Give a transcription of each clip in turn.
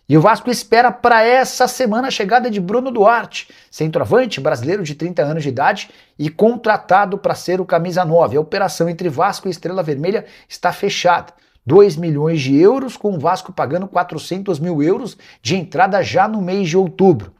E o Vasco espera para essa semana a chegada de Bruno Duarte, centroavante brasileiro de 30 anos de idade e contratado para ser o camisa 9. A operação entre Vasco e Estrela Vermelha está fechada. 2 milhões de euros, com o Vasco pagando 400 mil euros de entrada já no mês de outubro.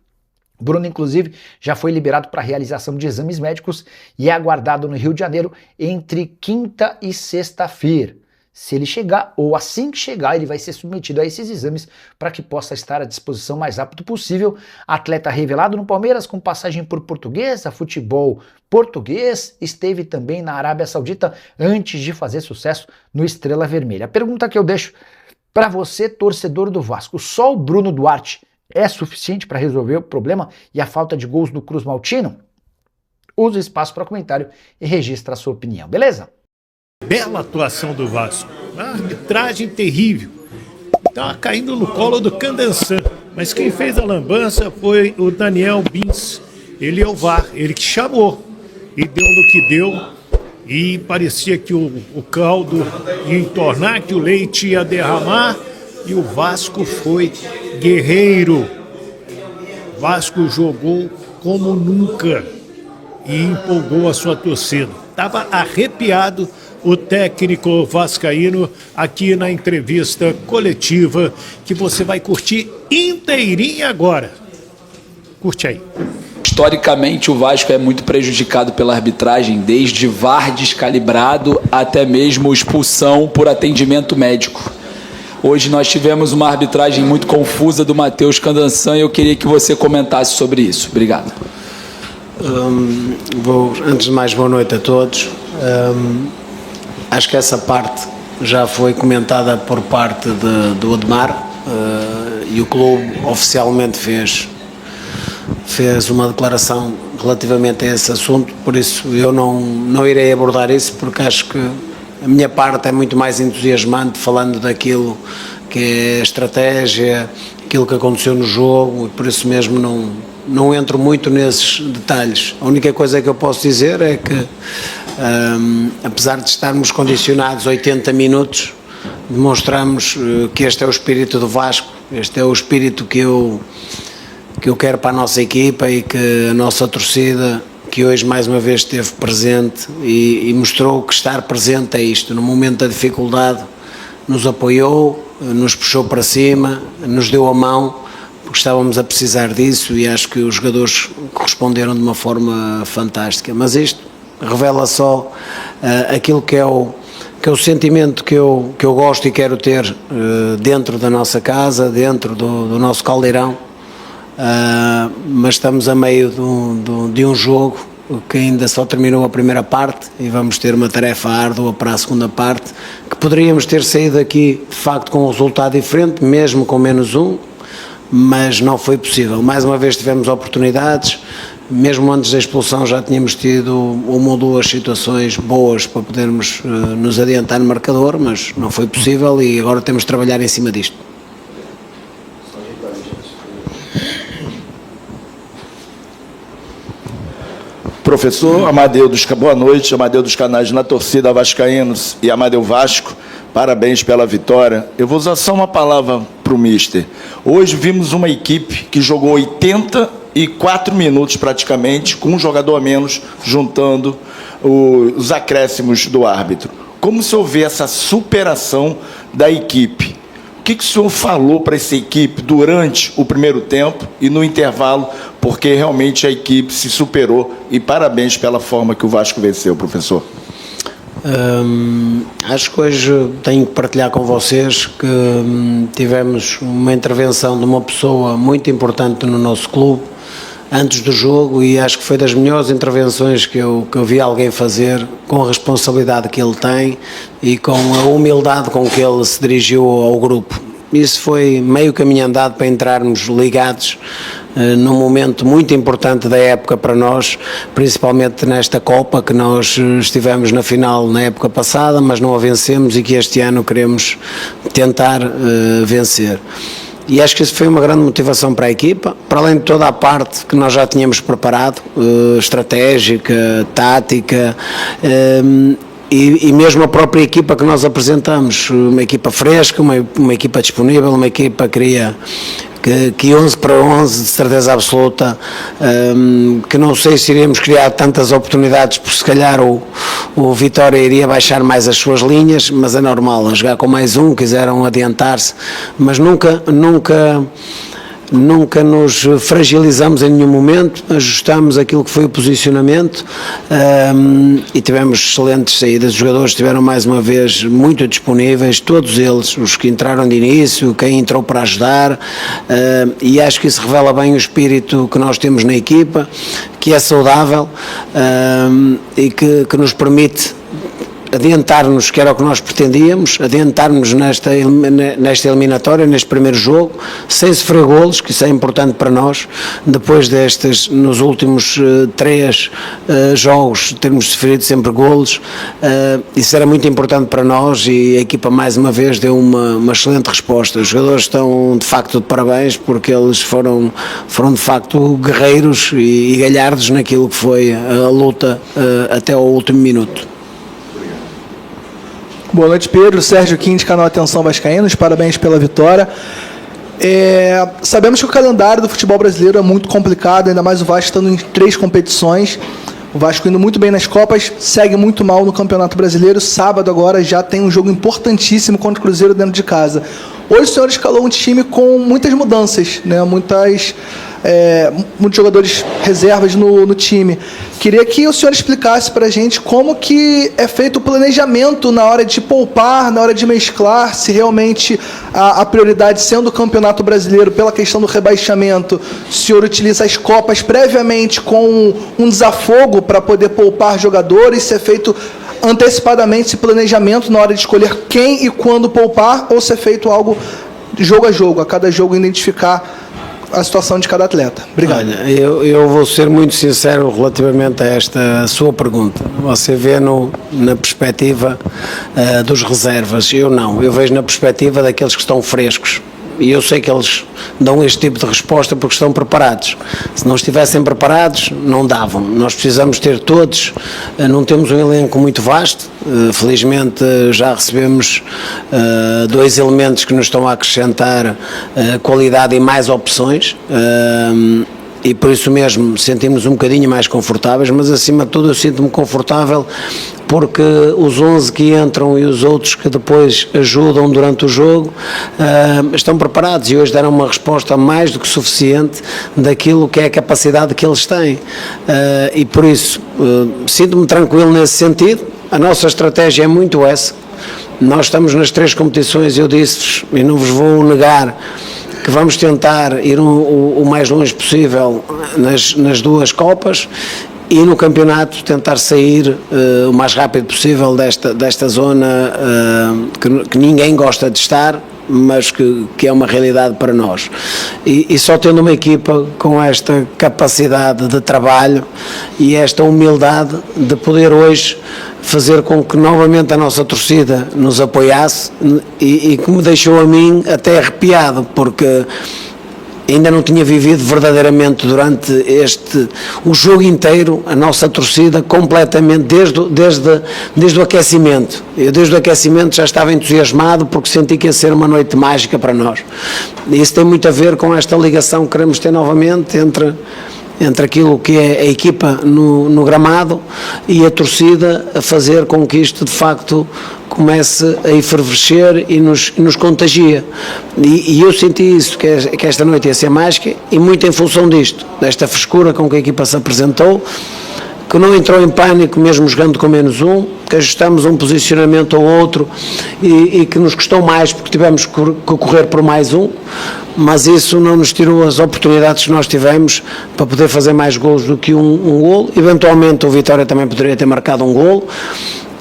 Bruno, inclusive, já foi liberado para realização de exames médicos e é aguardado no Rio de Janeiro entre quinta e sexta-feira. Se ele chegar, ou assim que chegar, ele vai ser submetido a esses exames para que possa estar à disposição o mais rápido possível. Atleta revelado no Palmeiras, com passagem por Portuguesa, futebol português, esteve também na Arábia Saudita antes de fazer sucesso no Estrela Vermelha. A pergunta que eu deixo para você, torcedor do Vasco: só o Bruno Duarte é suficiente para resolver o problema e a falta de gols do Cruz Maltino? Use o espaço para comentário e registre a sua opinião, beleza? Bela atuação do Vasco, uma arbitragem terrível, estava caindo no colo do Candançan, mas quem fez a lambança foi o Daniel Bins. Ele é o VAR, ele que chamou e deu no que deu, e parecia que o caldo ia entornar, que o leite ia derramar, e o Vasco foi guerreiro. O Vasco jogou como nunca e empolgou a sua torcida. Estava arrepiado o técnico vascaíno aqui na entrevista coletiva, que você vai curtir inteirinha agora. Curte aí. Historicamente, o Vasco é muito prejudicado pela arbitragem, desde VAR descalibrado até mesmo expulsão por atendimento médico. Hoje nós tivemos uma arbitragem muito confusa do Matheus Candançan e eu queria que você comentasse sobre isso. Obrigado. Antes de mais, boa noite a todos. Acho que essa parte já foi comentada por parte do Admar, e o clube oficialmente fez uma declaração relativamente a esse assunto, por isso eu não irei abordar isso, porque acho que a minha parte é muito mais entusiasmante, falando daquilo que é a estratégia, aquilo que aconteceu no jogo, e por isso mesmo não entro muito nesses detalhes. A única coisa que eu posso dizer é que, apesar de estarmos condicionados 80 minutos, demonstramos que este é o espírito do Vasco, este é o espírito que eu quero para a nossa equipa, e que a nossa torcida, que hoje mais uma vez esteve presente e mostrou que estar presente é isto. No momento da dificuldade nos apoiou, nos puxou para cima, nos deu a mão, porque estávamos a precisar disso, e acho que os jogadores corresponderam de uma forma fantástica. Mas isto revela só aquilo que é o sentimento que eu gosto e quero ter dentro da nossa casa, dentro do nosso caldeirão. Mas estamos a meio de um jogo que ainda só terminou a primeira parte, e vamos ter uma tarefa árdua para a segunda parte, que poderíamos ter saído aqui de facto com um resultado diferente, mesmo com -1, mas não foi possível. Mais uma vez tivemos oportunidades, mesmo antes da expulsão já tínhamos tido uma ou duas situações boas para podermos nos adiantar no marcador, mas não foi possível, e agora temos de trabalhar em cima disto. Professor Amadeu boa noite, Amadeu dos canais Na Torcida, Vascaínos e Amadeu Vasco, parabéns pela vitória. Eu vou usar só uma palavra para o mister. Hoje vimos uma equipe que jogou 84 minutos praticamente, com um jogador a menos, juntando os acréscimos do árbitro. Como o senhor vê essa superação da equipe? O que o senhor falou para essa equipe durante o primeiro tempo e no intervalo, porque realmente a equipe se superou, e parabéns pela forma que o Vasco venceu, professor. Acho que hoje tenho que partilhar com vocês que tivemos uma intervenção de uma pessoa muito importante no nosso clube antes do jogo, e acho que foi das melhores intervenções que eu vi alguém fazer, com a responsabilidade que ele tem e com a humildade com que ele se dirigiu ao grupo. Isso foi meio caminho andado para entrarmos ligados num momento muito importante da época para nós, principalmente nesta Copa, que nós estivemos na final na época passada, mas não a vencemos, e que este ano queremos tentar vencer. E acho que isso foi uma grande motivação para a equipa, para além de toda a parte que nós já tínhamos preparado, estratégica, tática. E mesmo a própria equipa que nós apresentamos, uma equipa fresca, uma equipa disponível, uma equipa que 11 para 11 de certeza absoluta, que não sei se iremos criar tantas oportunidades, porque se calhar o Vitória iria baixar mais as suas linhas, mas é normal, a jogar com mais um, quiseram adiantar-se, mas nunca nos fragilizamos em nenhum momento, ajustamos aquilo que foi o posicionamento, e tivemos excelentes saídas. Os jogadores estiveram mais uma vez muito disponíveis, todos eles, os que entraram de início, quem entrou para ajudar, e acho que isso revela bem o espírito que nós temos na equipa, que é saudável, e que nos permite adiantar-nos, que era o que nós pretendíamos, adiantar-nos nesta eliminatória, neste primeiro jogo, sem sofrer golos, que isso é importante para nós, depois nos últimos 3 jogos, termos sofrido sempre golos, isso era muito importante para nós, e a equipa mais uma vez deu uma excelente resposta. Os jogadores estão de facto de parabéns, porque eles foram de facto guerreiros e galhardos naquilo que foi a luta até ao último minuto. Boa noite, Pedro. Sérgio Quintes, canal Atenção Vascaínos. Parabéns pela vitória. Sabemos que o calendário do futebol brasileiro é muito complicado, ainda mais o Vasco estando em 3 competições. O Vasco indo muito bem nas Copas, segue muito mal no Campeonato Brasileiro. Sábado agora já tem um jogo importantíssimo contra o Cruzeiro dentro de casa. Hoje o senhor escalou um time com muitas mudanças, né? Muitos jogadores reservas no time. Queria que o senhor explicasse para a gente como que é feito o planejamento na hora de poupar, na hora de mesclar, se realmente a prioridade sendo o Campeonato Brasileiro pela questão do rebaixamento, o senhor utiliza as Copas previamente com um desafogo para poder poupar jogadores, se é feito antecipadamente esse planejamento na hora de escolher quem e quando poupar, ou se é feito algo jogo a jogo, a cada jogo identificar a situação de cada atleta. Obrigado. Olha, eu vou ser muito sincero relativamente a esta sua pergunta. Você vê na perspectiva dos reservas, eu vejo na perspectiva daqueles que estão frescos. E eu sei que eles dão este tipo de resposta porque estão preparados. Se não estivessem preparados, não davam. Nós precisamos ter todos, não temos um elenco muito vasto, felizmente já recebemos 2 elementos que nos estão a acrescentar qualidade e mais opções, e por isso mesmo sentimos um bocadinho mais confortáveis, mas acima de tudo eu sinto-me confortável porque os 11 que entram e os outros que depois ajudam durante o jogo estão preparados e hoje deram uma resposta mais do que suficiente daquilo que é a capacidade que eles têm, e por isso sinto-me tranquilo nesse sentido. A nossa estratégia é muito essa. Nós estamos nas 3 competições, eu disse-vos e não vos vou negar que vamos tentar ir o mais longe possível nas 2 Copas e no campeonato tentar sair o mais rápido possível desta zona que ninguém gosta de estar, mas que é uma realidade para nós. E só tendo uma equipa com esta capacidade de trabalho e esta humildade de poder hoje fazer com que novamente a nossa torcida nos apoiasse e que me deixou a mim até arrepiado, porque ainda não tinha vivido verdadeiramente durante o jogo inteiro a nossa torcida completamente desde o aquecimento. Eu desde o aquecimento já estava entusiasmado porque senti que ia ser uma noite mágica para nós. E isso tem muito a ver com esta ligação que queremos ter novamente entre aquilo que é a equipa no gramado e a torcida, a fazer com que isto de facto comece a efervescer e nos contagia. E eu senti isso, que esta noite ia ser mágica, e muito em função disto, desta frescura com que a equipa se apresentou, que não entrou em pânico mesmo jogando com menos um, que ajustamos um posicionamento ao outro e que nos custou mais porque tivemos que correr por mais um, mas isso não nos tirou as oportunidades que nós tivemos para poder fazer mais golos do que um golo. Eventualmente o Vitória também poderia ter marcado um golo.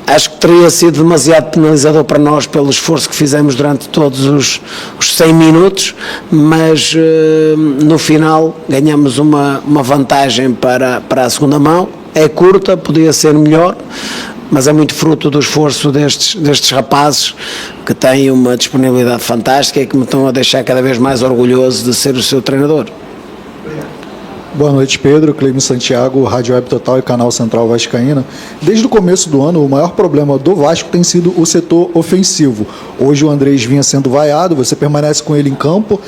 Acho que teria sido demasiado penalizador para nós pelo esforço que fizemos durante todos os 100 minutos, mas no final ganhamos uma vantagem para a segunda mão. É curta, podia ser melhor, mas é muito fruto do esforço destes rapazes que têm uma disponibilidade fantástica e que me estão a deixar cada vez mais orgulhoso de ser o seu treinador. Boa noite, Pedro. Cleime Santiago, Rádio Web Total e Canal Central Vascaína. Desde o começo do ano, o maior problema do Vasco tem sido o setor ofensivo. Hoje o Andrés vinha sendo vaiado, você permanece com ele em campo,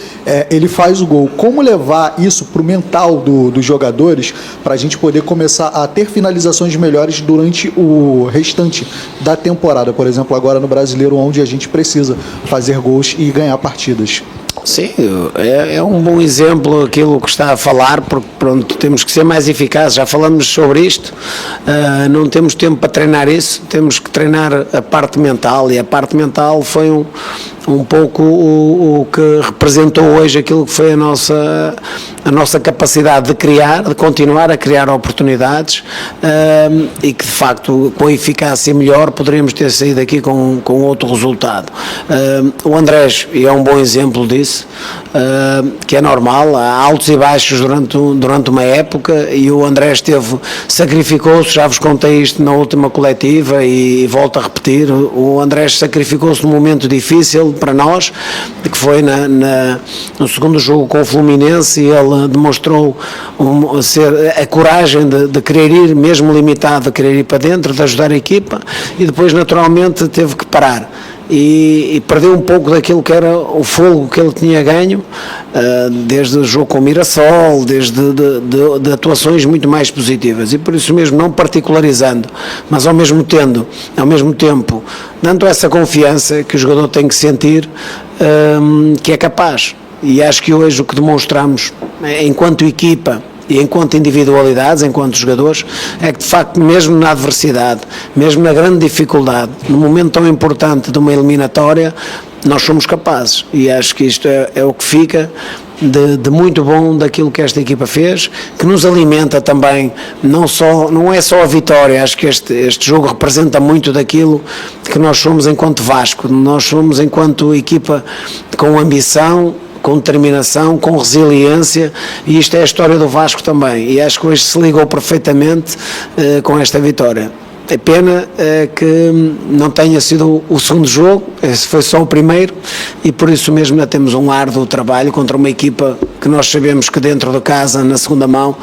ele faz o gol. Como levar isso para o mental dos jogadores para a gente poder começar a ter finalizações melhores durante o restante da temporada? Por exemplo, agora no Brasileiro, onde a gente precisa fazer gols e ganhar partidas. Sim, é um bom exemplo aquilo que está a falar, porque pronto, temos que ser mais eficazes, já falamos sobre isto, não temos tempo para treinar isso, temos que treinar a parte mental, e a parte mental foi um pouco o que representou hoje aquilo que foi a nossa capacidade de criar, de continuar a criar oportunidades, e que de facto com eficácia melhor poderíamos ter saído aqui com outro resultado. O Andrés é um bom exemplo disso, que é normal, há altos e baixos durante uma época, e o Andrés sacrificou-se, já vos contei isto na última coletiva e volto a repetir, o Andrés sacrificou-se num momento difícil para nós, que foi no segundo jogo com o Fluminense, e ele demonstrou a coragem de querer ir, mesmo limitado, de querer ir para dentro, de ajudar a equipa, e depois naturalmente teve que parar. E perdeu um pouco daquilo que era o fogo que ele tinha ganho, desde o jogo com o Mirassol, desde de atuações muito mais positivas, e por isso mesmo não particularizando, mas ao mesmo tempo dando essa confiança que o jogador tem que sentir, que é capaz. E acho que hoje o que demonstramos enquanto equipa e enquanto individualidades, enquanto jogadores, é que de facto mesmo na adversidade, mesmo na grande dificuldade, no momento tão importante de uma eliminatória, nós somos capazes, e acho que isto é o que fica de muito bom daquilo que esta equipa fez, que nos alimenta também, não é só a vitória. Acho que este jogo representa muito daquilo que nós somos enquanto Vasco, nós somos enquanto equipa com ambição, com determinação, com resiliência, e isto é a história do Vasco também, e acho que hoje se ligou perfeitamente com esta vitória. É pena que não tenha sido o segundo jogo, esse foi só o primeiro, e por isso mesmo ainda temos um árduo trabalho contra uma equipa que nós sabemos que dentro de casa, na segunda mão,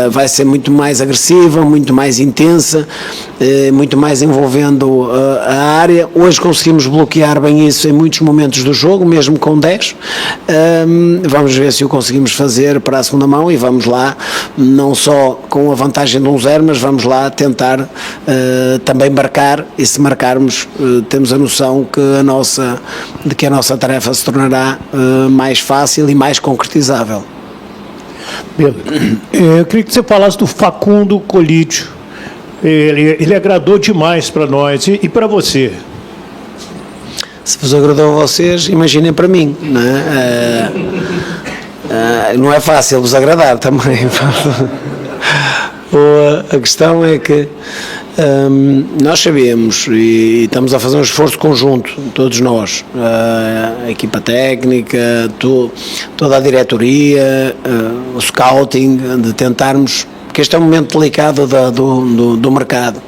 vai ser muito mais agressiva, muito mais intensa, muito mais envolvendo a área. Hoje conseguimos bloquear bem isso em muitos momentos do jogo, mesmo com 10. Vamos ver se o conseguimos fazer para a segunda mão, e vamos lá, não só com a vantagem de 1-0, mas vamos lá tentar também marcar, e se marcarmos temos a noção de que a nossa tarefa se tornará mais fácil e mais concretizável. Pedro, eu queria que você falasse do Facundo Colídio. Ele agradou demais para nós e para você. Se vos agradou a vocês, imaginem para mim, não é? Não é fácil vos agradar também. A questão é que nós sabemos, e estamos a fazer um esforço conjunto, todos nós, a equipa técnica, toda a diretoria, o scouting, de tentarmos, porque este é um momento delicado do mercado,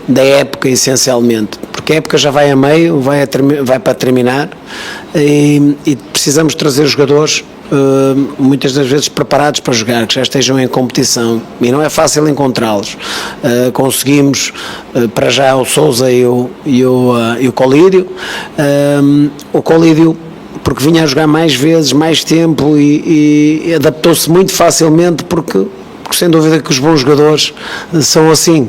da época essencialmente, porque a época já vai a meio, vai para terminar, e precisamos trazer jogadores muitas das vezes preparados para jogar, que já estejam em competição, e não é fácil encontrá-los. Conseguimos para já o Sousa e o Colídio. O Colídio, porque vinha a jogar mais vezes, mais tempo, e adaptou-se muito facilmente, porque sem dúvida que os bons jogadores são assim,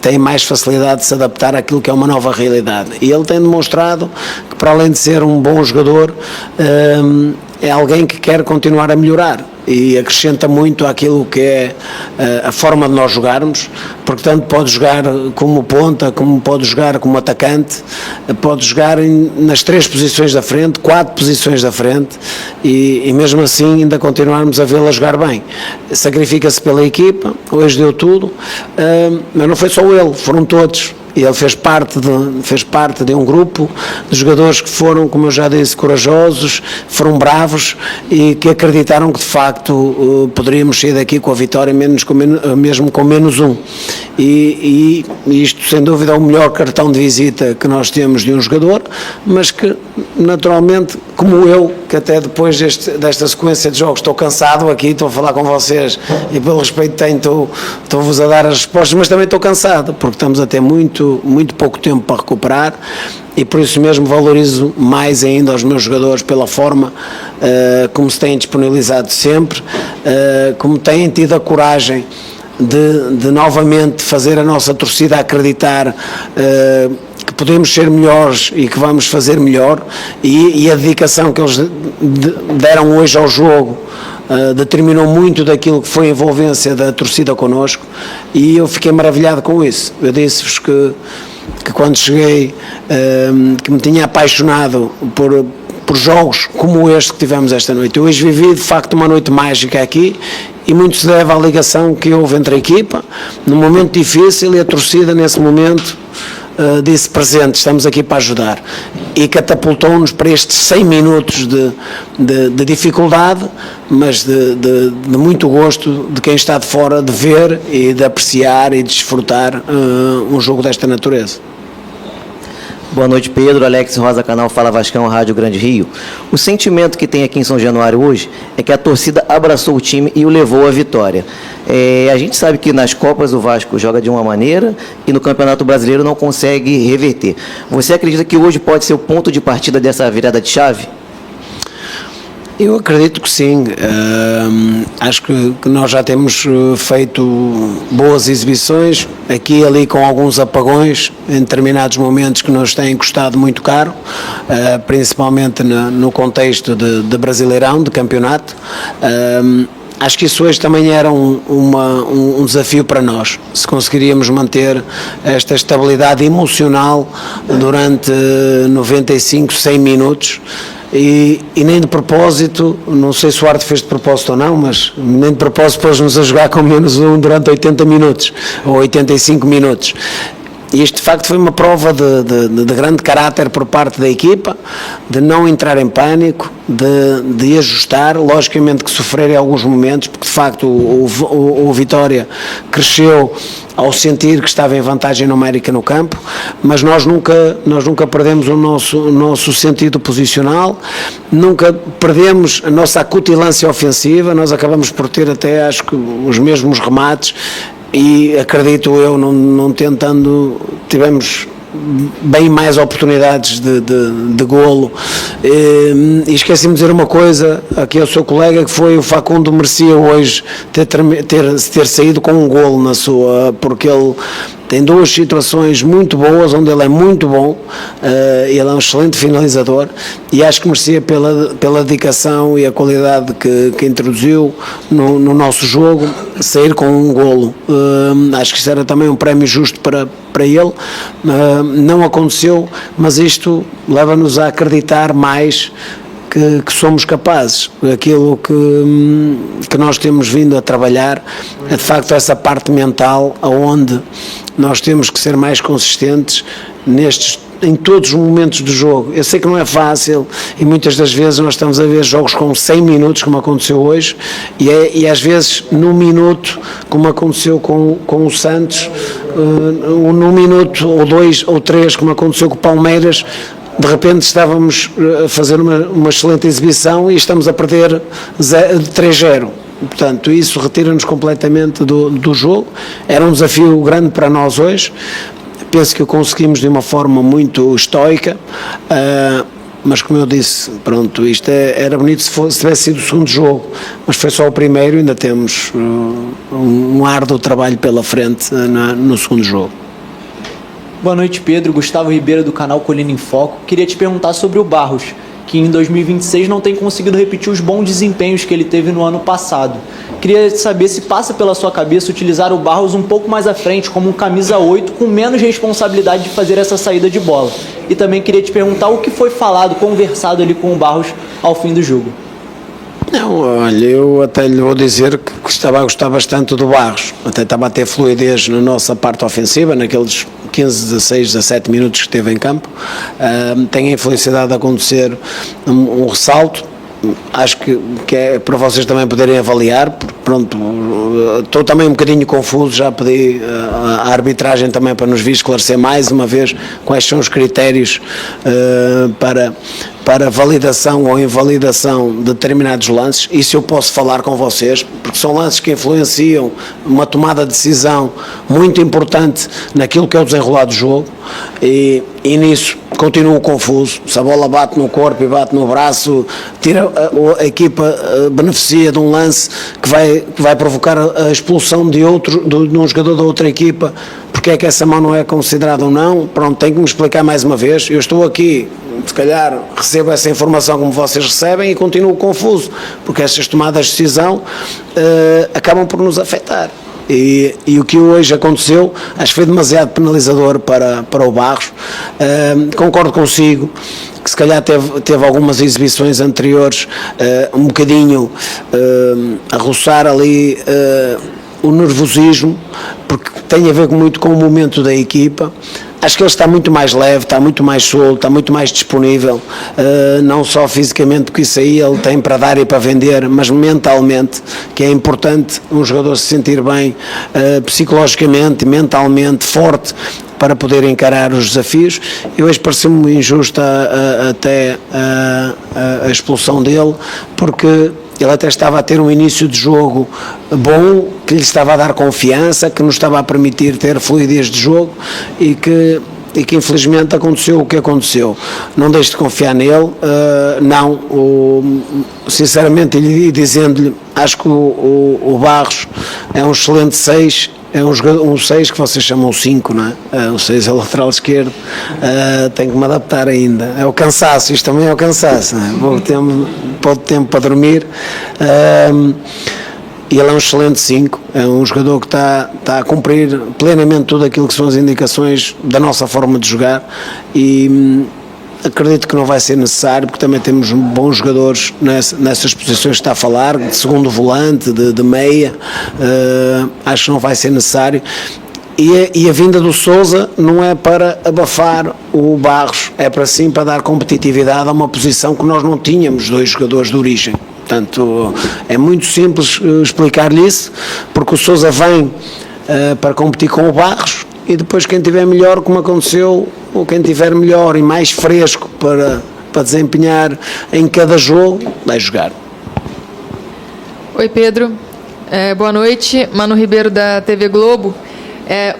têm mais facilidade de se adaptar àquilo que é uma nova realidade, e ele tem demonstrado que, para além de ser um bom jogador, é alguém que quer continuar a melhorar, e acrescenta muito àquilo que é a forma de nós jogarmos, porque tanto pode jogar como ponta, como pode jogar como atacante, pode jogar nas 3 posições da frente, 4 posições da frente, e mesmo assim ainda continuarmos a vê-la jogar bem. Sacrifica-se pela equipa, hoje deu tudo, mas não foi só ele, foram todos. E ele fez parte de um grupo de jogadores que foram, como eu já disse, corajosos, foram bravos, e que acreditaram que de facto poderíamos sair daqui com a vitória, mesmo com -1. E isto sem dúvida é o melhor cartão de visita que nós temos de um jogador, mas que naturalmente como eu, que até depois desta sequência de jogos estou cansado aqui, estou a falar com vocês e pelo respeito que tenho estou-vos a dar as respostas, mas também estou cansado, porque estamos a ter muito pouco tempo para recuperar, e por isso mesmo valorizo mais ainda os meus jogadores pela forma como se têm disponibilizado sempre, como têm tido a coragem de novamente fazer a nossa torcida acreditar que podemos ser melhores e que vamos fazer melhor, e a dedicação que eles deram hoje ao jogo determinou muito daquilo que foi a envolvência da torcida connosco, e eu fiquei maravilhado com isso. Eu disse-vos que quando cheguei, que me tinha apaixonado por jogos como este que tivemos esta noite. Eu hoje vivi de facto uma noite mágica aqui, e muito se deve à ligação que houve entre a equipa num momento difícil, e a torcida nesse momento disse presente, estamos aqui para ajudar, e catapultou-nos para estes 100 minutos de dificuldade, mas de muito gosto de quem está de fora de ver e de apreciar e de desfrutar um jogo desta natureza. Boa noite, Pedro. Alex Rosa, canal Fala Vascão, Rádio Grande Rio. O sentimento que tem aqui em São Januário hoje é que a torcida abraçou o time e o levou à vitória. A gente sabe que nas Copas o Vasco joga de uma maneira e no Campeonato Brasileiro não consegue reverter. Você acredita que hoje pode ser o ponto de partida dessa virada de chave? Eu acredito que sim. Acho que nós já temos feito boas exibições, aqui e ali com alguns apagões em determinados momentos que nos têm custado muito caro, principalmente no contexto de Brasileirão, de campeonato. Acho que isso hoje também era um desafio para nós, se conseguiríamos manter esta estabilidade emocional durante 95, 100 minutos, e nem de propósito, não sei se o Arte fez de propósito ou não, mas nem de propósito pôs-nos a jogar com -1 durante 80 minutos, ou 85 minutos. E isto de facto foi uma prova de grande caráter por parte da equipa, de não entrar em pânico, de ajustar, logicamente que sofrer em alguns momentos, porque de facto o Vitória cresceu ao sentir que estava em vantagem numérica no campo, mas nós nunca perdemos o nosso sentido posicional, nunca perdemos a nossa acutilância ofensiva, nós acabamos por ter até, acho que, os mesmos remates, e acredito eu, não tentando, tivemos bem mais oportunidades de golo, e esqueci-me de dizer uma coisa aqui ao seu colega, que foi: o Facundo merecia hoje ter saído com um golo na sua, porque ele tem duas situações muito boas onde ele é muito bom, ele é um excelente finalizador, e acho que merecia pela dedicação e a qualidade que introduziu no nosso jogo, sair com um golo. Acho que isso era também um prémio justo para ele. Não aconteceu, mas isto leva-nos a acreditar mais que somos capazes. Aquilo que nós temos vindo a trabalhar é de facto essa parte mental, onde nós temos que ser mais consistentes em todos os momentos do jogo. Eu sei que não é fácil, e muitas das vezes nós estamos a ver jogos com 100 minutos, como aconteceu hoje, e às vezes num minuto, como aconteceu com o Santos, num minuto ou 2 ou 3, como aconteceu com o Palmeiras, de repente estávamos a fazer uma excelente exibição e estamos a perder 3-0. Portanto, isso retira-nos completamente do jogo. Era um desafio grande para nós hoje. Penso que o conseguimos de uma forma muito estoica, mas como eu disse, pronto, isto era bonito se tivesse sido o segundo jogo, mas foi só o primeiro. Ainda temos um árduo trabalho pela frente no segundo jogo. Boa noite, Pedro. Gustavo Ribeiro, do canal Colina em Foco. Queria te perguntar sobre o Barros, que em 2026 não tem conseguido repetir os bons desempenhos que ele teve no ano passado. Queria saber se passa pela sua cabeça utilizar o Barros um pouco mais à frente, como um camisa 8, com menos responsabilidade de fazer essa saída de bola. E também queria te perguntar o que foi falado, conversado ali com o Barros ao fim do jogo. Não, olha, eu até lhe vou dizer que estava a gostar bastante do Barros, até estava a ter fluidez na nossa parte ofensiva, naqueles 15, 16, 17 minutos que esteve em campo. Tem a infelicidade de acontecer um ressalto, acho que é para vocês também poderem avaliar, porque pronto, estou também um bocadinho confuso, já pedi à arbitragem também para nos vir esclarecer mais uma vez quais são os critérios para validação ou invalidação de determinados lances. Isso eu posso falar com vocês, porque são lances que influenciam uma tomada de decisão muito importante naquilo que é o desenrolar do jogo, e nisso continuo confuso. Se a bola bate no corpo e bate no braço, a equipa beneficia de um lance que vai provocar a expulsão de um jogador da outra equipa, porque é que essa mão não é considerada ou não? Pronto, tem que me explicar mais uma vez. Eu estou aqui, se calhar recebo essa informação como vocês recebem e continuo confuso, porque essas tomadas de decisão acabam por nos afetar. E o que hoje aconteceu, acho que foi demasiado penalizador para o Barros. Concordo consigo que se calhar teve algumas exibições anteriores um bocadinho a roçar ali o nervosismo, porque tem a ver muito com o momento da equipa. Acho que ele está muito mais leve, está muito mais solto, está muito mais disponível, não só fisicamente, porque isso aí ele tem para dar e para vender, mas mentalmente, que é importante um jogador se sentir bem psicologicamente, mentalmente, forte, para poder encarar os desafios. E hoje pareceu-me injusta até a expulsão dele, porque ele até estava a ter um início de jogo bom, que lhe estava a dar confiança, que nos estava a permitir ter fluidez de jogo, e que infelizmente aconteceu o que aconteceu. Não deixe de confiar nele, sinceramente, e dizendo-lhe, acho que o Barros é um excelente 6, é um 6 que vocês chamam 5, não é? O 6 é o lateral esquerdo, tenho que me adaptar ainda. É o cansaço, isto também é o cansaço, não é? Pouco tempo para dormir. E ele é um excelente 5, é um jogador que está a cumprir plenamente tudo aquilo que são as indicações da nossa forma de jogar, e acredito que não vai ser necessário, porque também temos bons jogadores nessas posições que está a falar, de segundo volante, de meia. Acho que não vai ser necessário. E a vinda do Sousa não é para abafar o Barros, é para dar competitividade a uma posição que nós não tínhamos 2 jogadores de origem. Portanto, é muito simples explicar-lhe isso, porque o Sousa vem para competir com o Barros, e depois quem tiver melhor, como aconteceu, ou quem tiver melhor e mais fresco para desempenhar em cada jogo, vai jogar. Oi, Pedro. Boa noite. Manu Ribeiro, da TV Globo.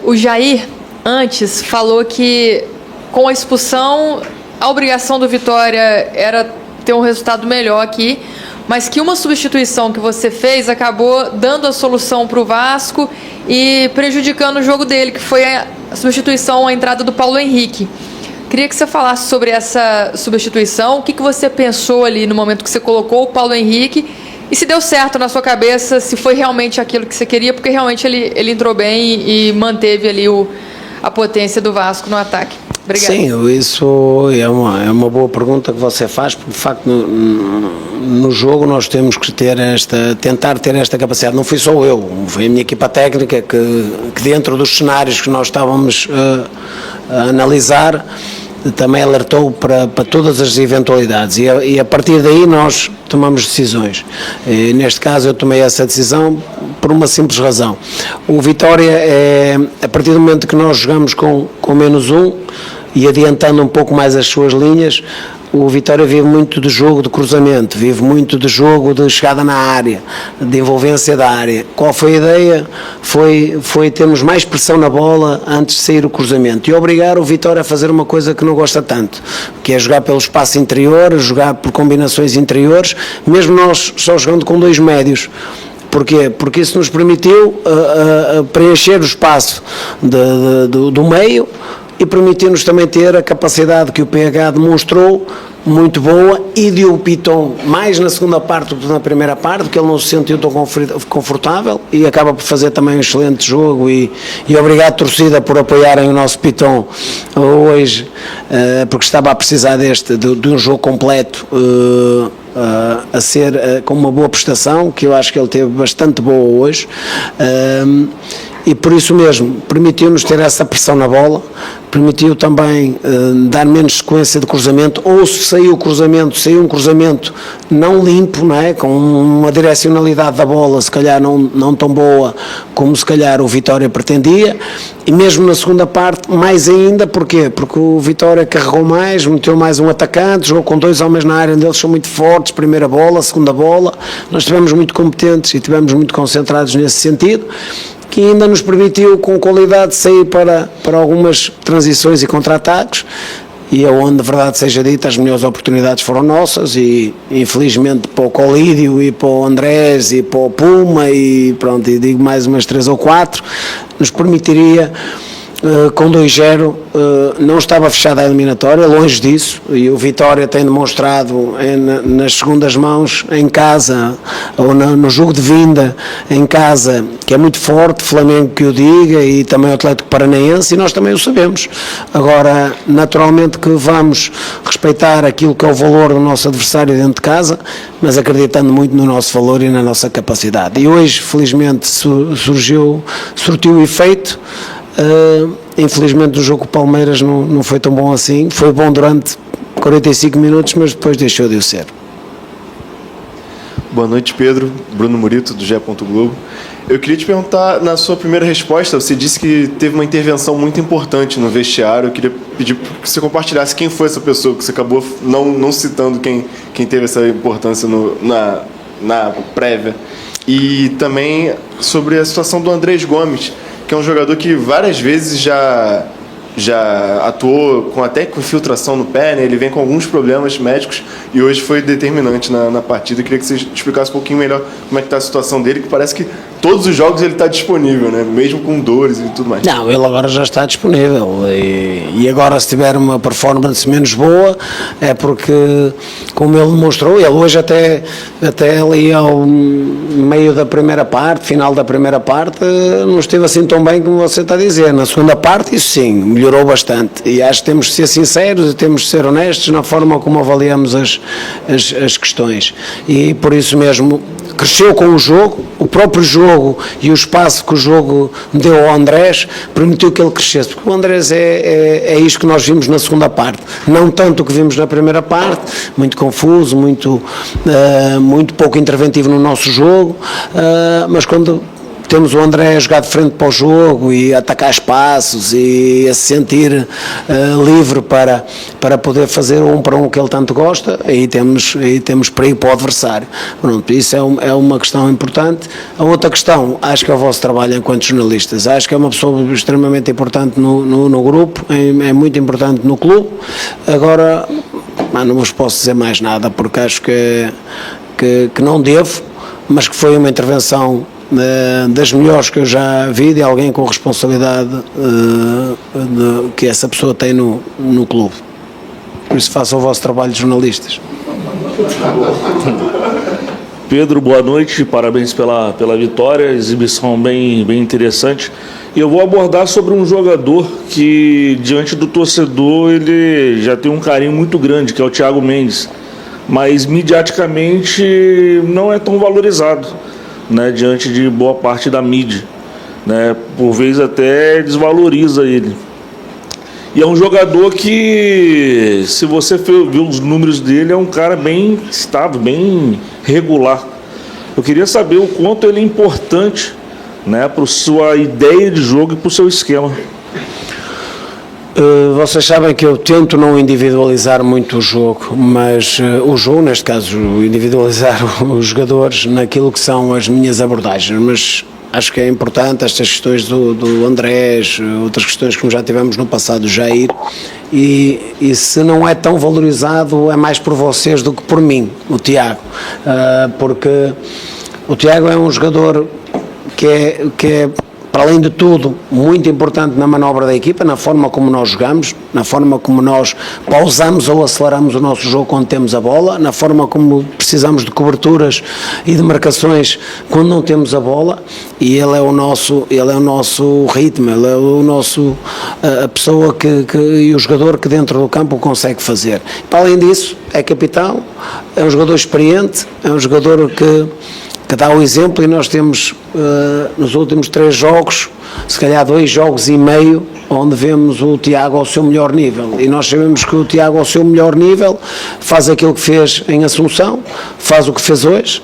O Jair, antes, falou que com a expulsão, a obrigação do Vitória era ter um resultado melhor aqui, mas que uma substituição que você fez acabou dando a solução para o Vasco e prejudicando o jogo dele, que foi a substituição, a entrada do Paulo Henrique. Queria que você falasse sobre essa substituição, o que você pensou ali no momento que você colocou o Paulo Henrique, e se deu certo na sua cabeça, se foi realmente aquilo que você queria, porque realmente ele entrou bem e manteve ali a potência do Vasco no ataque. Obrigada. Sim, isso é uma boa pergunta que você faz, porque de facto no jogo nós temos que tentar ter esta capacidade. Não fui só eu, foi a minha equipa técnica que dentro dos cenários que nós estávamos a analisar, também alertou para todas as eventualidades, e a partir daí nós tomamos decisões. E neste caso eu tomei essa decisão por uma simples razão. O Vitória, a partir do momento que nós jogamos com -1 e adiantando um pouco mais as suas linhas, o Vitória vive muito de jogo de cruzamento, vive muito de jogo de chegada na área, de envolvência da área. Qual foi a ideia? Foi termos mais pressão na bola antes de sair o cruzamento, e obrigar o Vitória a fazer uma coisa que não gosta tanto, que é jogar pelo espaço interior, jogar por combinações interiores, mesmo nós só jogando com 2 médios. Porquê? Porque isso nos permitiu preencher o espaço do meio, e permitiu-nos também ter a capacidade que o PH demonstrou, muito boa, e de o Piton mais na segunda parte do que na primeira parte, porque ele não se sentiu tão confortável, e acaba por fazer também um excelente jogo, e obrigado, torcida, por apoiarem o nosso Piton hoje, porque estava a precisar de um jogo completo, a ser com uma boa prestação, que eu acho que ele teve bastante boa hoje. e por isso mesmo permitiu-nos ter essa pressão na bola, permitiu também dar menos sequência de cruzamento, ou se saiu um cruzamento não limpo, não é? Com uma direcionalidade da bola se calhar não tão boa como se calhar o Vitória pretendia, e mesmo na segunda parte mais ainda. Porquê? Porque o Vitória carregou mais, meteu mais um atacante, jogou com 2 homens na área onde eles são muito fortes, primeira bola, segunda bola, nós estivemos muito competentes e estivemos muito concentrados nesse sentido, que ainda nos permitiu com qualidade sair para algumas transições e contra-ataques, e onde, verdade seja dita, as melhores oportunidades foram nossas, e infelizmente para o Colídio e para o Andrés e para o Puma e pronto, e digo mais umas 3 ou 4, nos permitiria com 2-0, não estava fechada a eliminatória, longe disso, e o Vitória tem demonstrado nas segundas mãos, em casa, ou no jogo de vinda, em casa, que é muito forte, Flamengo que o diga, e também o Atlético Paranaense, e nós também o sabemos. Agora, naturalmente que vamos respeitar aquilo que é o valor do nosso adversário dentro de casa, mas acreditando muito no nosso valor e na nossa capacidade. E hoje, felizmente, surtiu o efeito. Infelizmente o jogo com o Palmeiras não foi tão bom assim, foi bom durante 45 minutos, mas depois deixou de o ser. Boa noite, Pedro. Bruno Murito, do GE. Globo. Eu queria te perguntar, na sua primeira resposta, você disse que teve uma intervenção muito importante no vestiário. Eu queria pedir que você compartilhasse quem foi essa pessoa, que você acabou não citando quem teve essa importância na prévia. E também sobre a situação do Andrés Gomes, que é um jogador que várias vezes já atuou até com infiltração no pé, né? Ele vem com alguns problemas médicos e hoje foi determinante na partida. Eu queria que você explicasse um pouquinho melhor como é que está a situação dele, que parece que todos os jogos ele está disponível, né? Mesmo com dores e tudo mais. Não, ele agora já está disponível, e agora se tiver uma performance menos boa é porque, como ele demonstrou, ele hoje até ali ao meio da primeira parte, final da primeira parte, não esteve assim tão bem como você está a dizer. Na segunda parte, isso sim, melhorou bastante, e acho que temos de ser sinceros e temos de ser honestos na forma como avaliamos as questões, e por isso mesmo cresceu com o jogo, o próprio jogo e o espaço que o jogo deu ao Andrés permitiu que ele crescesse, porque o Andrés é isto que nós vimos na segunda parte, não tanto o que vimos na primeira parte, muito confuso, muito pouco interventivo no nosso jogo, mas quando temos o André a jogar de frente para o jogo e a atacar espaços e a se sentir livre para poder fazer um para um que ele tanto gosta, aí temos perigo para o adversário. Pronto, isso é uma questão importante. A outra questão, acho que é o vosso trabalho enquanto jornalistas. Acho que é uma pessoa extremamente importante no grupo, é muito importante no clube. Agora, não vos posso dizer mais nada, porque acho que não devo, mas que foi uma intervenção das melhores que eu já vi, de alguém com responsabilidade que essa pessoa tem no clube. Por isso façam o vosso trabalho de jornalistas. Pedro, boa noite, parabéns pela vitória, exibição bem interessante. E eu vou abordar sobre um jogador que, diante do torcedor, ele já tem um carinho muito grande, que é o Thiago Mendes, mas midiaticamente não é tão valorizado, né, diante de boa parte da mídia, né, por vezes até desvaloriza ele. E é um jogador que, se você ver os números dele, é um cara bem estável, bem regular. Eu queria saber o quanto ele é importante, né, para a sua ideia de jogo e para o seu esquema. Vocês sabem que eu tento não individualizar muito o jogo, mas o jogo, neste caso, individualizar os jogadores naquilo que são as minhas abordagens, mas acho que é importante estas questões do Andrés, outras questões que já tivemos no passado, Jair, e se não é tão valorizado é mais por vocês do que por mim, o Tiago, porque o Tiago é um jogador que é para além de tudo, muito importante na manobra da equipa, na forma como nós jogamos, na forma como nós pausamos ou aceleramos o nosso jogo quando temos a bola, na forma como precisamos de coberturas e de marcações quando não temos a bola, e ele é o nosso ritmo, ele é a pessoa e o jogador que dentro do campo o consegue fazer. Para além disso, é capitão, é um jogador experiente, é um jogador que que dá o exemplo, e nós temos nos últimos 3 jogos, se calhar 2 jogos e meio, onde vemos o Tiago ao seu melhor nível, e nós sabemos que o Tiago ao seu melhor nível faz aquilo que fez em Assunção, faz o que fez hoje,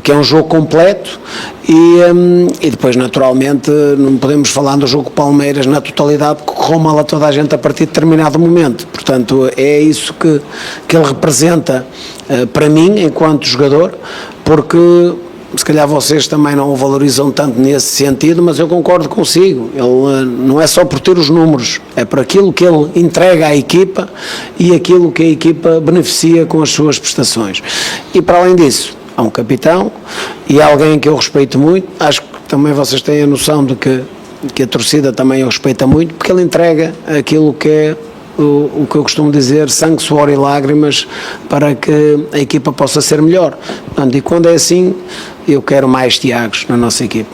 que é um jogo completo, e depois naturalmente não podemos falar do jogo Palmeiras na totalidade, porque correu mal a toda a gente a partir de determinado momento. Portanto, é isso que ele representa para mim enquanto jogador, porque se calhar vocês também não o valorizam tanto nesse sentido, mas eu concordo consigo. Ele não é só por ter os números, é por aquilo que ele entrega à equipa e aquilo que a equipa beneficia com as suas prestações. E para além disso, há um capitão e alguém que eu respeito muito. Acho que também vocês têm a noção de que a torcida também o respeita muito, porque ele entrega aquilo que é o que eu costumo dizer, sangue, suor e lágrimas, para que a equipa possa ser melhor. Portanto, e quando é assim, eu quero mais Tiagos na nossa equipa.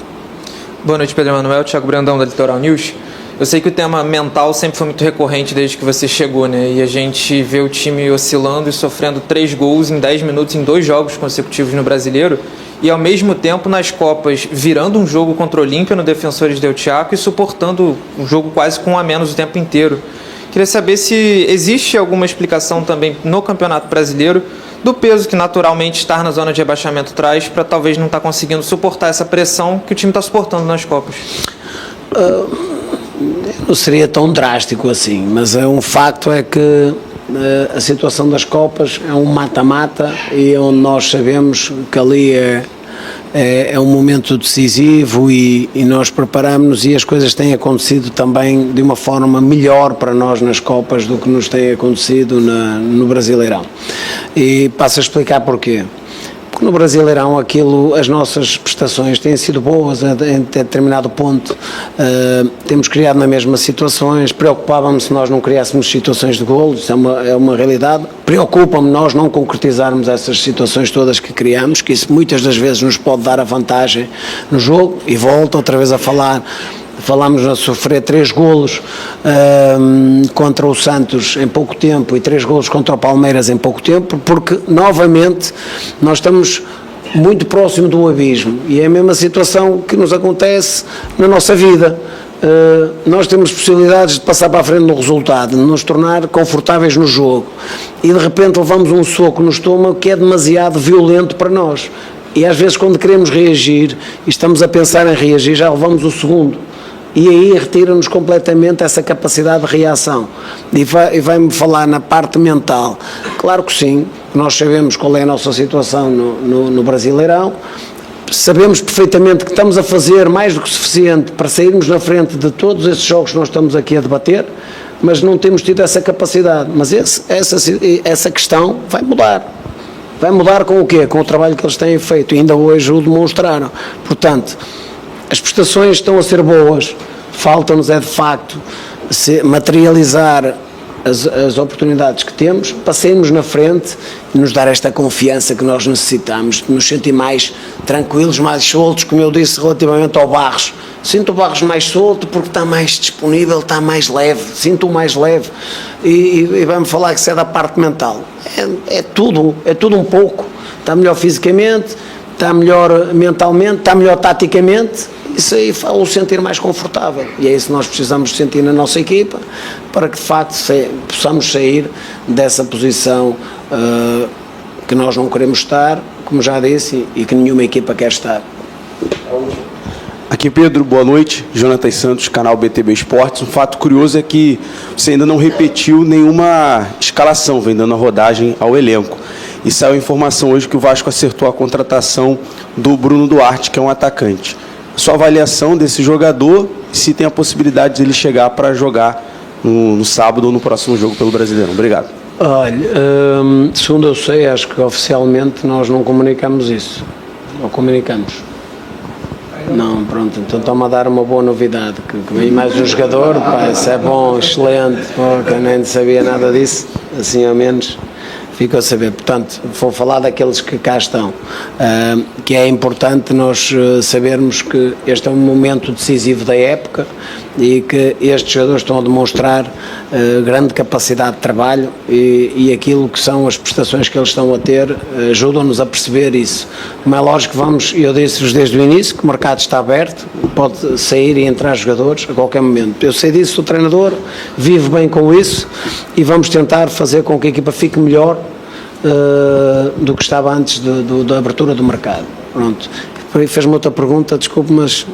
Boa noite, Pedro Emanuel, Thiago Brandão da Litoral News. Eu sei que o tema mental sempre foi muito recorrente desde que você chegou, né? E a gente vê o time oscilando e sofrendo 3 gols em 10 minutos em 2 jogos consecutivos no Brasileiro, e ao mesmo tempo nas Copas virando um jogo contra o Olímpia no Defensores del Chaco e suportando um jogo quase com 1 a menos o tempo inteiro. Queria saber se existe alguma explicação também no Campeonato Brasileiro do peso que naturalmente estar na zona de rebaixamento traz, para talvez não estar conseguindo suportar essa pressão que o time está suportando nas Copas. Não seria tão drástico assim, mas um facto é que a situação das Copas é um mata-mata, e onde nós sabemos que ali é um momento decisivo, e nós preparamos-nos, e as coisas têm acontecido também de uma forma melhor para nós nas Copas do que nos tem acontecido no Brasileirão. E passo a explicar porquê. Porque no Brasileirão as nossas prestações têm sido boas em determinado ponto, temos criado nas mesmas situações, preocupávamos se nós não criássemos situações de golo, isso é uma realidade, preocupa-me nós não concretizarmos essas situações todas que criamos, que isso muitas das vezes nos pode dar a vantagem no jogo, e volto outra vez a falar. Falámos a sofrer 3 golos contra o Santos em pouco tempo e 3 golos contra o Palmeiras em pouco tempo, porque novamente nós estamos muito próximo do abismo, e é a mesma situação que nos acontece na nossa vida. Nós temos possibilidades de passar para a frente no resultado, de nos tornar confortáveis no jogo, e de repente levamos um soco no estômago que é demasiado violento para nós, e às vezes quando queremos reagir e estamos a pensar em reagir, já levamos o segundo. E aí retira-nos completamente essa capacidade de reação. E vai-me falar na parte mental. Claro que sim, nós sabemos qual é a nossa situação no Brasileirão, sabemos perfeitamente que estamos a fazer mais do que suficiente para sairmos na frente de todos esses jogos que nós estamos aqui a debater, mas não temos tido essa capacidade. Mas essa questão vai mudar. Vai mudar com o quê? Com o trabalho que eles têm feito, e ainda hoje o demonstraram. Portanto, as prestações estão a ser boas, falta-nos de facto materializar as oportunidades que temos, para sairmos na frente e nos dar esta confiança que nós necessitamos, de nos sentir mais tranquilos, mais soltos, como eu disse relativamente ao Barros. Sinto o Barros mais solto porque está mais disponível, está mais leve, sinto-o mais leve, e vamos falar que isso é da parte mental. É tudo um pouco. Está melhor fisicamente, está melhor mentalmente, está melhor taticamente. Isso aí faz-o sentir mais confortável, e é isso que nós precisamos sentir na nossa equipa, para que de facto possamos sair dessa posição que nós não queremos estar, como já disse, e que nenhuma equipa quer estar. Aqui Pedro, boa noite, Jonathan Santos, canal BTB Esportes. Um fato curioso é que você ainda não repetiu nenhuma escalação, vem dando a rodagem ao elenco. E saiu a informação hoje que o Vasco acertou a contratação do Bruno Duarte, que é um atacante. Sua avaliação desse jogador, se tem a possibilidade de ele chegar para jogar no sábado ou no próximo jogo pelo Brasileirão. Obrigado. Olha, segundo eu sei, acho que oficialmente nós não comunicamos isso. Ou comunicamos? Não, pronto, então estão-me a dar uma boa novidade, que vem mais um jogador, pá, isso é bom, excelente, pô, que eu nem sabia nada disso, assim ao menos Fico a saber. Portanto, vou falar daqueles que cá estão, que é importante nós sabermos que este é um momento decisivo da época e que estes jogadores estão a demonstrar grande capacidade de trabalho e aquilo que são as prestações que eles estão a ter ajudam-nos a perceber isso. Como é lógico, eu disse-vos desde o início que o mercado está aberto, pode sair e entrar jogadores a qualquer momento. Eu sei disso, o treinador vive bem com isso e vamos tentar fazer com que a equipa fique melhor do que estava antes da abertura do mercado. Pronto. Fez-me outra pergunta, desculpe, mas...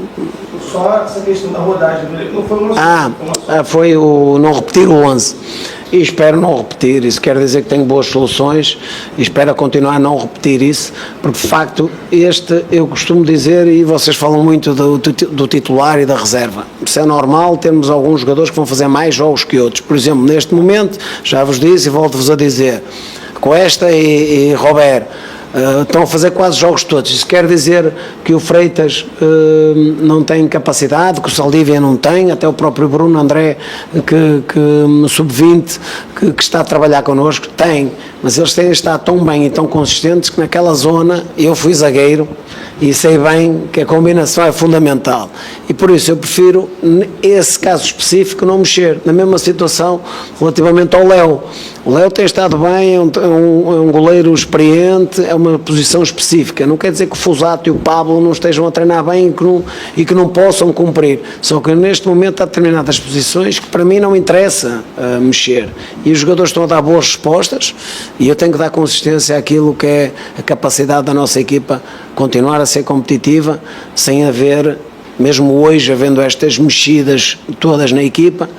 Só essa questão da rodagem, não foi uma... foi o não repetir o 11. E espero não repetir, isso quer dizer que tenho boas soluções e espero continuar a não repetir isso, porque de facto eu costumo dizer, e vocês falam muito do titular e da reserva, isso é normal, temos alguns jogadores que vão fazer mais jogos que outros. Por exemplo, neste momento, já vos disse e volto-vos a dizer, Cuesta e Robert estão a fazer quase jogos todos. Isso quer dizer que o Freitas não tem capacidade, que o Saldívia não tem, até o próprio Bruno André, que sub-20, que está a trabalhar connosco, tem, mas eles têm de estar tão bem e tão consistentes que naquela zona eu fui zagueiro e sei bem que a combinação é fundamental. E por isso eu prefiro, esse caso específico, não mexer. Na mesma situação relativamente ao Léo. O Léo tem estado bem, é um goleiro experiente, é uma posição específica. Não quer dizer que o Fusato e o Pablo não estejam a treinar bem e que não possam cumprir. Só que neste momento há determinadas posições que para mim não interessa mexer. E os jogadores estão a dar boas respostas e eu tenho que dar consistência àquilo que é a capacidade da nossa equipa continuar a ser competitiva, sem haver, mesmo hoje, havendo estas mexidas todas na equipa.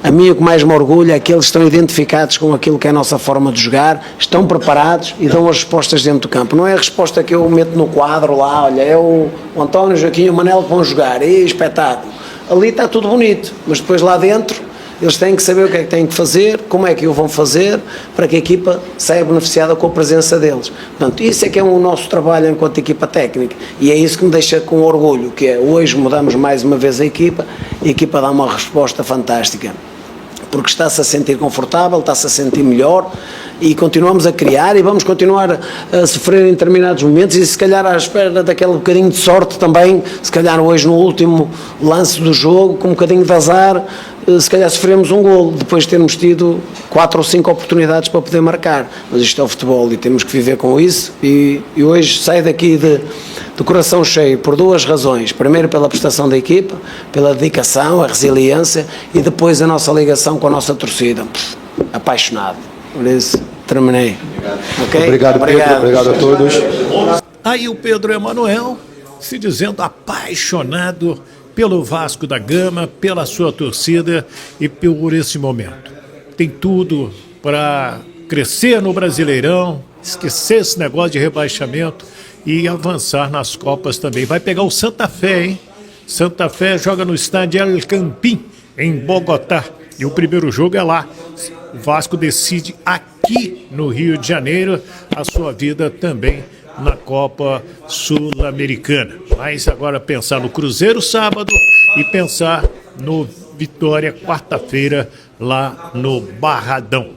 A mim o que mais me orgulha é que eles estão identificados com aquilo que é a nossa forma de jogar, estão preparados e dão as respostas dentro do campo. Não é a resposta que eu meto no quadro lá, olha, é o António, o Joaquim e o Manel que vão jogar, e espetáculo. Ali está tudo bonito, mas depois lá dentro eles têm que saber o que é que têm que fazer, como é que o vão fazer, para que a equipa saia beneficiada com a presença deles. Portanto, isso é que é o nosso trabalho enquanto equipa técnica, e é isso que me deixa com orgulho, que é, hoje mudamos mais uma vez a equipa dá uma resposta fantástica, porque está-se a sentir confortável, está-se a sentir melhor, e continuamos a criar e vamos continuar a sofrer em determinados momentos e se calhar à espera daquele bocadinho de sorte também, se calhar hoje no último lance do jogo, com um bocadinho de azar, se calhar sofremos um golo, depois de termos tido 4 ou 5 oportunidades para poder marcar, mas isto é o futebol e temos que viver com isso e hoje saio daqui de coração cheio por duas razões: primeiro pela prestação da equipa, pela dedicação, a resiliência, e depois a nossa ligação com a nossa torcida. Apaixonado, por isso terminei. Okay? Obrigado, Pedro, obrigado a todos. Aí o Pedro Emanuel se dizendo apaixonado pelo Vasco da Gama, pela sua torcida e por esse momento. Tem tudo para crescer no Brasileirão, esquecer esse negócio de rebaixamento e avançar nas Copas também. Vai pegar o Santa Fé, hein? Santa Fé joga no estádio El Campín, em Bogotá. E o primeiro jogo é lá. O Vasco decide aqui no Rio de Janeiro a sua vida também na Copa Sul-Americana. Mas agora pensar no Cruzeiro sábado e pensar no Vitória quarta-feira lá no Barradão.